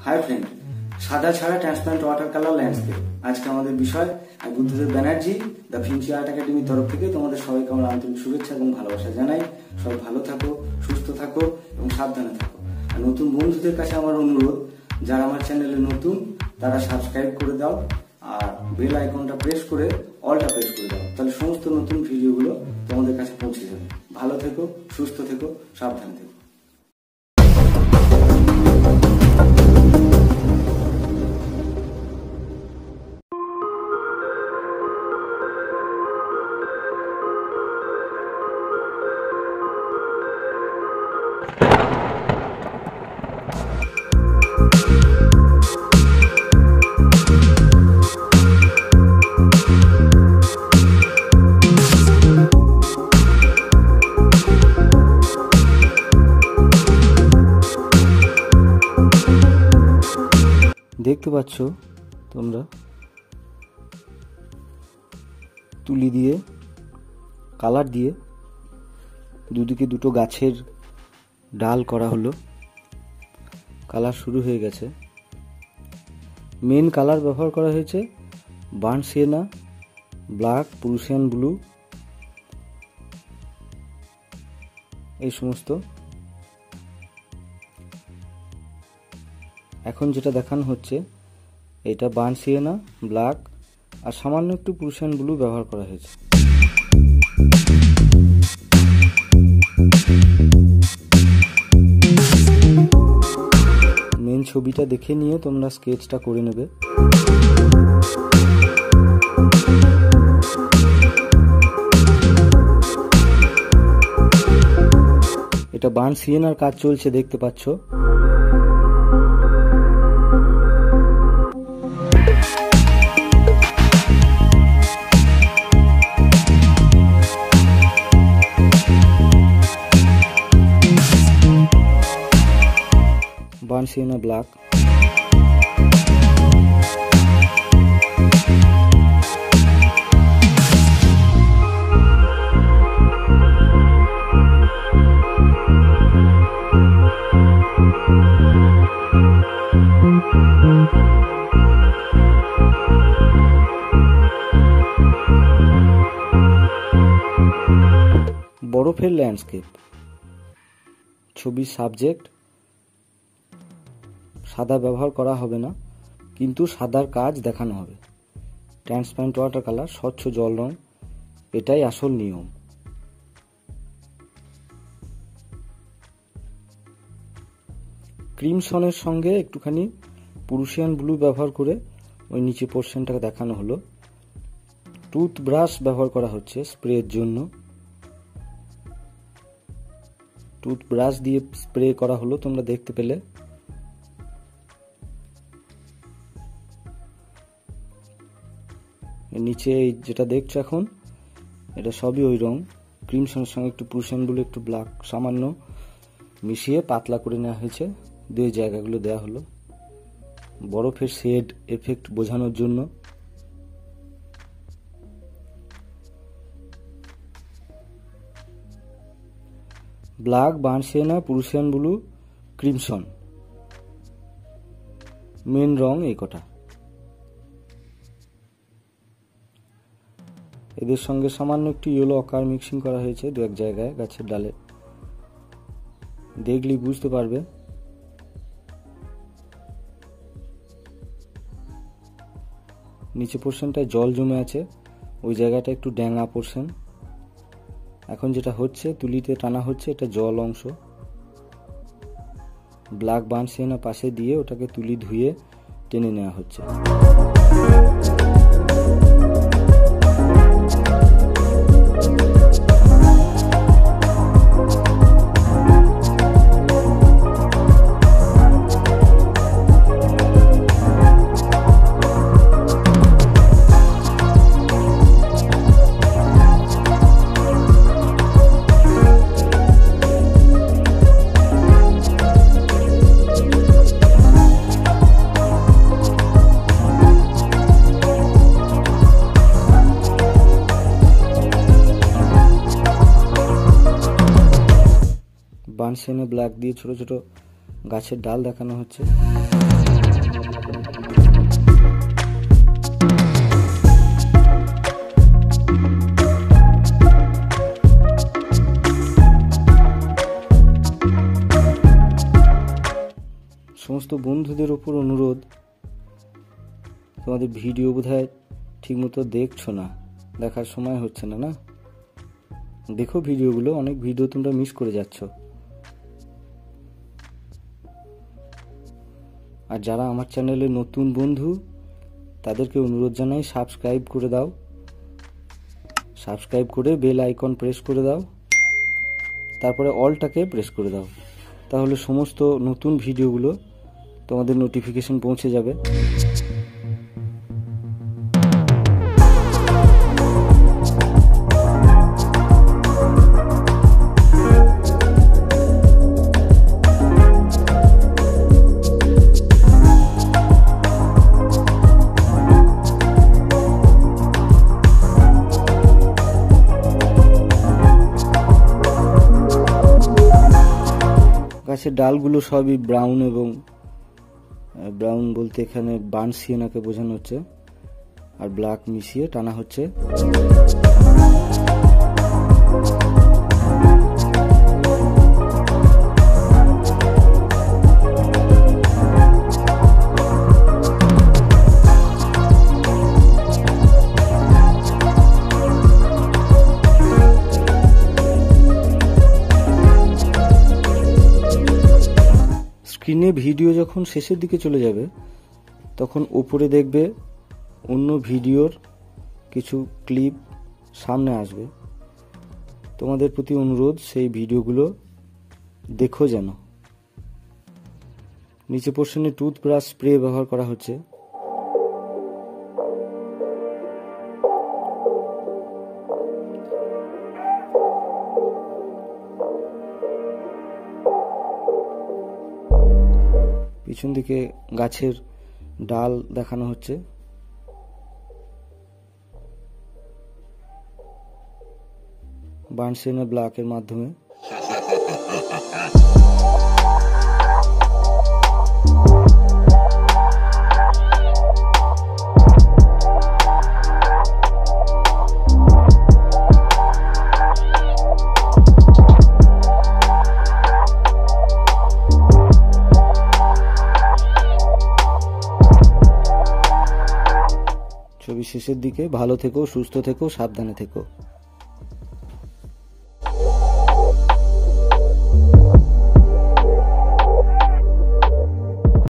Hi friend, सादा छाड़ा transplant water colour landscape आज के हमारे विषय Buddhadev Banerjee Da Vinci art academy तरफ থেকে তোমাদের সবাইকে আমার আন্তরিক শুভেচ্ছা এবং ভালোবাসা জানাই। সবাই ভালো থাকো, সুস্থ থাকো এবং সাবধানে থাকো। আর নতুন বন্ধুদের কাছে আমার অনুরোধ, যারা আমার চ্যানেলে নতুন তারা সাবস্ক্রাইব করে দাও আর বেল আইকনটা প্রেস করে অলটা প্রেস করে দাও, তাহলে সমস্ত নতুন ভিডিওগুলো তোমাদের কাছে পৌঁছে যাবে। ভালো থেকো, সুস্থ থেকো, সাবধানে থেকো। দেখতে পাচ্ছ তোমরা তুলি দিয়ে কালার দিয়ে দুদিকে দুটো গাছের ডাল করা হলো। কালার শুরু হয়ে গেছে। মেন কালার ব্যবহার করা হয়েছে burn Siena, black, Prussian blue, এই সমস্ত। এখন যেটা দেখানো হচ্ছে এটা বার্ন সিয়েনা, ব্ল্যাক আর সামান্য একটু প্রুশিয়ান ব্লু ব্যবহার করা হয়েছে। মেন ছবিটা দেখে নিয়ে তোমরা স্কেচটা করে নেবে। এটা বার্ন সিয়েনার কাজ চলছে, দেখতে পাচ্ছ। Burn Siena, black. বরফের ল্যান্ডস্কেপ ছবির সাবজেক্ট সাদা ব্যবহার করা হবে না, কিন্তু সাদার কাজ দেখানো হবে। ট্রান্সপারেন্ট ওয়াটার কালার, স্বচ্ছ জল রং, এটাই আসল নিয়ম। ক্রিমসনের সঙ্গে একটুখানি প্রুশিয়ান ব্লু ব্যবহার করে ওই নিচে পোর্শনটাকে দেখানো হলো। টুথব্রাশ ব্যবহার করা হচ্ছে স্প্রের জন্য। টুথব্রাশ দিয়ে স্প্রে করা হলো, তোমরা দেখতে পেলে। নিচে যেটা দেখছো এখন, এটা সবই ওই রং। ক্রিমসনের সঙ্গে একটু প্রুশিয়ান ব্লু, একটু ব্ল্যাক সামান্য মিশিয়ে পাতলা করে নেওয়া হয়েছে। দুই জায়গাগুলো দেওয়া হলো বরফের শেড এফেক্ট বোঝানোর জন্য। Black, burnt sienna, Prussian blue, crimson, main রং এই কটা। এদের সঙ্গে সামান্য একটু ইয়েলো অকার মিক্সিং করা হয়েছে দু এক জায়গায় গাছের ডালে, দেখলেই বুঝতে পারবে। নিচে পোর্শনটায় জল জমে আছে, ওই জায়গাটা একটু ড্যাঙা পোর্শন। এখন যেটা হচ্ছে তুলিতে টানা হচ্ছে, এটা জল অংশ। ব্ল্যাক বার্ন সিয়েনা পাশে দিয়ে ওটাকে তুলি ধুয়ে টেনে নেওয়া হচ্ছে। বার্ন সিয়েনা ব্ল্যাক দিয়ে ছোট ছোট গাছের ডাল দেখানো হচ্ছে। সমস্ত বন্ধুদের ওপর অনুরোধ, তোমাদের ভিডিও বোধহয় ঠিকমতো দেখছো না, দেখার সময় হচ্ছে না। না, দেখো ভিডিওগুলো, অনেক ভিডিও তোমরা মিস করে যাচ্ছ। আর যারা আমার চ্যানেলে নতুন বন্ধু, তাদেরকে অনুরোধ জানাই সাবস্ক্রাইব করে দাও, সাবস্ক্রাইব করে বেল আইকন প্রেস করে দাও, তারপরে অলটাকে প্রেস করে দাও, তাহলে সমস্ত নতুন ভিডিওগুলো তোমাদের নোটিফিকেশন পৌঁছে যাবে। গাছের ডালগুলো সবই ব্রাউন, এবং ব্রাউন বলতে এখানে বার্ন সিয়েনাকে বোঝানো হচ্ছে, আর ব্ল্যাক মিশিয়ে টানা হচ্ছে। স্ক্রিনে ভিডিও যখন শেষের দিকে চলে যাবে, তখন উপরে দেখবে অন্য ভিডিওর কিছু ক্লিপ সামনে আসবে। তোমাদের প্রতি অনুরোধ, সেই ভিডিওগুলো দেখো যেন। নিচে পোর্শনে টুথব্রাশ স্প্রে ব্যবহার করা হচ্ছে। পিছন দিকে গাছের ডাল দেখানো হচ্ছে। বার্নসেনা ব্লকের মাধ্যমে। ছবি শেষের দিকে। ভালো থেকো, সুস্থ থেকো, সাবধানে থেকো।